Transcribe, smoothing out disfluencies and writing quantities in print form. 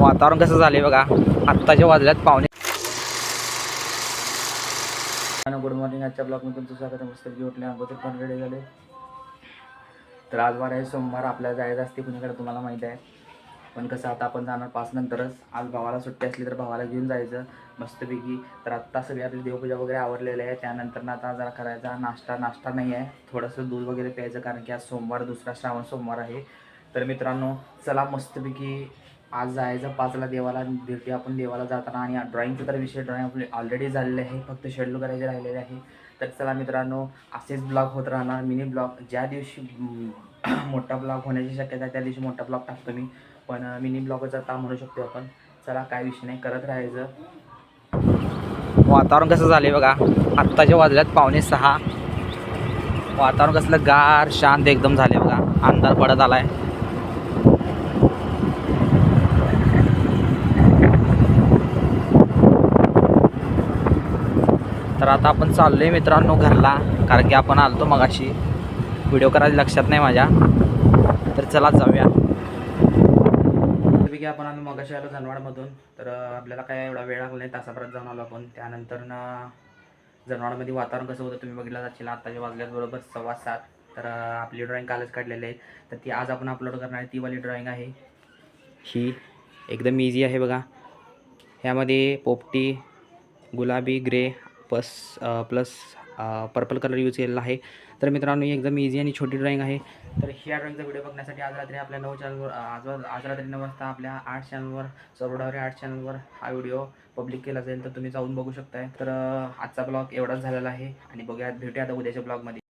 वातावरण कसं झालंय बघा, आत्ताच्या वाजल्यात पावणे. Good morning. आजच्या ब्लॉगमध्ये तुमचं स्वागत आहे. मस्त उठले, अगोदर पण रेडी झाले. तर आज वार आहे सोमवार. आपल्याला जायचं असते कुणीकडे तुम्हाला माहिती आहे, पण कसं आता आपण जाणार 5 नंतरच. आज भावाला सुट्टी असली तर भावाला घेऊन जायचं मस्तपैकी. तर आत्ता सगळी आपली देवपूजा वगैरे आवरलेली आहे. त्यानंतर आता जरा करायचा नाश्ता नाही आहे, थोडंसं दूध वगैरे प्यायचं, कारण की आज सोमवार, दुसरा श्रावण सोमवार आहे. तर मित्रांनो, चला मस्तपैकी आज जायचं 5ला देवाला. भेटूया आपण देवाला जाताना. आणि ड्रॉइंगचा तर विषय, ड्रॉइंग आपली ऑलरेडी झालेले आहे, फक्त शेड्यूल करायचे राहिलेले आहे. तर चला मित्रांनो, असेच ब्लॉग होत राहणार, मिनी ब्लॉग. ज्या दिवशी मोठा ब्लॉग होण्याची शक्यता आहे त्या दिवशी मोठा ब्लॉग टाकतो मी, पण मिनी ब्लॉगच आता म्हणू शकतो आपण. चला काय विषय नाही, करत राहायचं. वातावरण कसं झालं आहे बघा, आत्ताच्या वाजल्यात पावणे 6. वातावरण कसलं गार शांत एकदम झाले बघा, अंधार पडत आला आहे. तर आता आपण चाललोय मित्रांनो घरला, कारण की आपण आलतो मगाशी, व्हिडिओ करायला लक्षात नाही माझ्या. तर चला जाऊया. की आपण आम्ही मगाशी आलो जनवाडमधून. तर आपल्याला काय एवढा वेळ लागला नाही, तासाभरात जाऊन आलो आपण. त्यानंतर जनवाडमध्ये वातावरण कसं होतं तुम्ही बघितलं जाशील. आत्ताच्या वाजल्यात बरोबर 7:15. तर आपली ड्रॉइंग कालच काढलेली आहे, तर ती आज आपण अपलोड करणार आहे. ती वाली ड्रॉइंग आहे ही, एकदम इझी आहे बघा. ह्यामध्ये पोपटी, गुलाबी, grey plus purple colour use केलेला आहे. तर मित्रांनो, एकदम इझी आणि छोटी ड्रॉइंग आहे. तर ह्या ड्रॉइंगचा व्हिडिओ बघण्यासाठी आज रात्री आपल्या 9 चॅनलवर, आज रात्री 9 वाजता आपल्या 8 चॅनलवर, सर्वडावरी 8 चॅनलवर हा व्हिडिओ पब्लिक केला जाईल. तर तुम्ही जाऊन बघू शकताय. तर आजचा ब्लॉग एवढाच झालेला आहे, आणि भेटूया आता उद्याच्या ब्लॉगमध्ये.